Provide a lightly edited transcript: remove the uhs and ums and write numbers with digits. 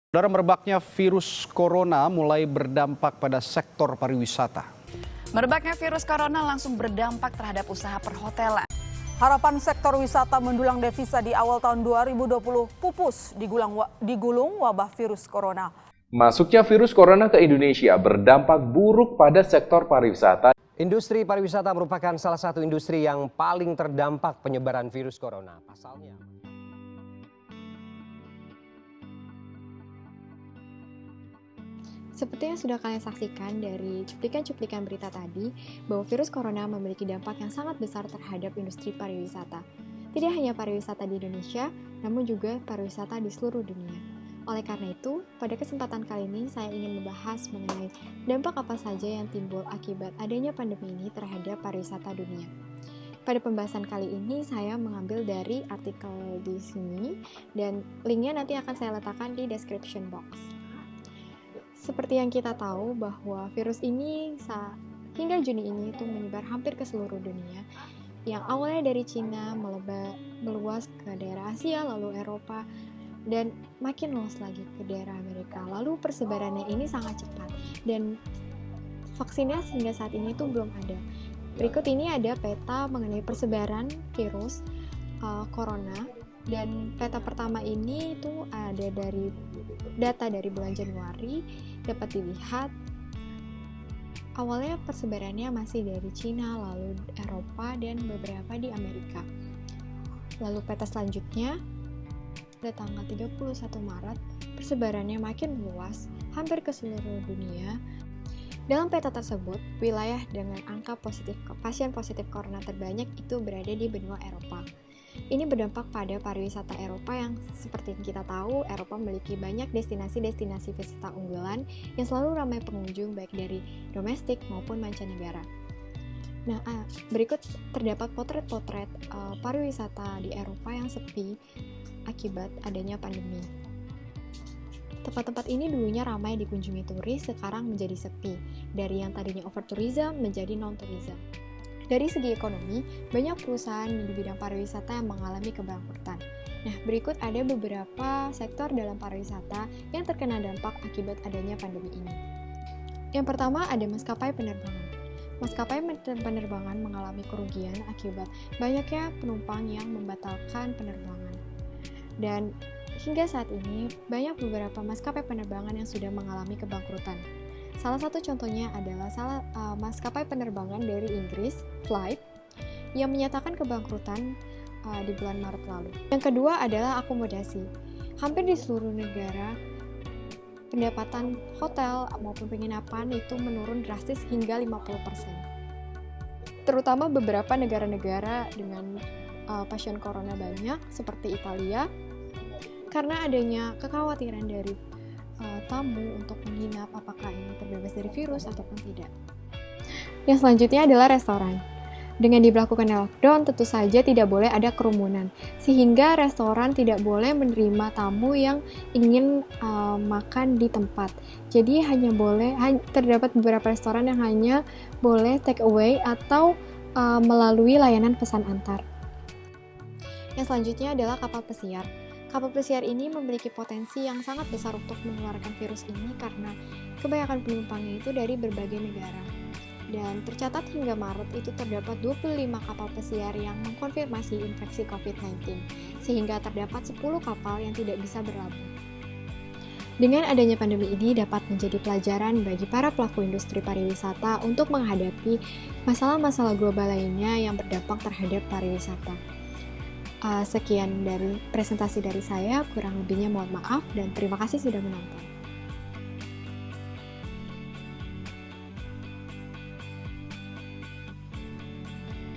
Saudara, merebaknya virus corona mulai berdampak pada sektor pariwisata. Merebaknya virus corona langsung berdampak terhadap usaha perhotelan. Harapan sektor wisata mendulang devisa di awal tahun 2020 pupus digulung wabah virus corona. Masuknya virus corona ke Indonesia berdampak buruk pada sektor pariwisata. Industri pariwisata merupakan salah satu industri yang paling terdampak penyebaran virus corona. Pasalnya, seperti yang sudah kalian saksikan dari cuplikan-cuplikan berita tadi, bahwa virus corona memiliki dampak yang sangat besar terhadap industri pariwisata. Tidak hanya pariwisata di Indonesia, namun juga pariwisata di seluruh dunia. Oleh karena itu, pada kesempatan kali ini saya ingin membahas mengenai dampak apa saja yang timbul akibat adanya pandemi ini terhadap pariwisata dunia. Pada pembahasan kali ini saya mengambil dari artikel di sini dan linknya nanti akan saya letakkan di description box. Seperti yang kita tahu bahwa virus ini hingga Juni ini itu menyebar hampir ke seluruh dunia. Yang awalnya dari Cina meluas ke daerah Asia, lalu Eropa, dan makin luas lagi ke daerah Amerika. Lalu persebarannya ini sangat cepat dan vaksinnya hingga saat ini itu belum ada. Berikut ini ada peta mengenai persebaran virus corona. Dan peta pertama ini itu ada dari data dari bulan Januari, dapat dilihat awalnya persebarannya masih dari Cina, lalu Eropa, dan beberapa di Amerika. Lalu peta selanjutnya, pada tanggal 31 Maret, persebarannya makin meluas, hampir ke seluruh dunia. Dalam peta tersebut, wilayah dengan angka pasien positif corona terbanyak itu berada di benua Eropa. Ini berdampak pada pariwisata Eropa yang seperti yang kita tahu, Eropa memiliki banyak destinasi-destinasi wisata unggulan yang selalu ramai pengunjung baik dari domestik maupun mancanegara. Nah, berikut terdapat potret-potret pariwisata di Eropa yang sepi akibat adanya pandemi. Tempat-tempat ini dulunya ramai dikunjungi turis, sekarang menjadi sepi. Dari yang tadinya overtourism menjadi non-tourism. Dari segi ekonomi, banyak perusahaan di bidang pariwisata yang mengalami kebangkrutan. Nah, berikut ada beberapa sektor dalam pariwisata yang terkena dampak akibat adanya pandemi ini. Yang pertama ada maskapai penerbangan. Maskapai penerbangan mengalami kerugian akibat banyaknya penumpang yang membatalkan penerbangan. Dan hingga saat ini, banyak beberapa maskapai penerbangan yang sudah mengalami kebangkrutan. Salah satu contohnya adalah maskapai penerbangan dari Inggris, Flight, yang menyatakan kebangkrutan di bulan Maret lalu. Yang kedua adalah akomodasi. Hampir di seluruh negara, pendapatan hotel maupun penginapan itu menurun drastis hingga 50%. Terutama beberapa negara-negara dengan pasien corona banyak, seperti Italia, karena adanya kekhawatiran dari tamu untuk menginap apakah ini terbebas dari virus ataupun tidak. Yang selanjutnya adalah restoran. Dengan diberlakukan lockdown, tentu saja tidak boleh ada kerumunan, sehingga restoran tidak boleh menerima tamu yang ingin makan di tempat. Jadi terdapat beberapa restoran yang hanya boleh take away atau melalui layanan pesan antar. Yang selanjutnya adalah kapal pesiar. Kapal pesiar ini memiliki potensi yang sangat besar untuk menularkan virus ini karena kebanyakan penumpangnya itu dari berbagai negara. Dan tercatat hingga Maret itu terdapat 25 kapal pesiar yang mengkonfirmasi infeksi COVID-19, sehingga terdapat 10 kapal yang tidak bisa berlabuh. Dengan adanya pandemi ini dapat menjadi pelajaran bagi para pelaku industri pariwisata untuk menghadapi masalah-masalah global lainnya yang berdampak terhadap pariwisata. Sekian dari presentasi dari saya, kurang lebihnya mohon maaf dan terima kasih sudah menonton.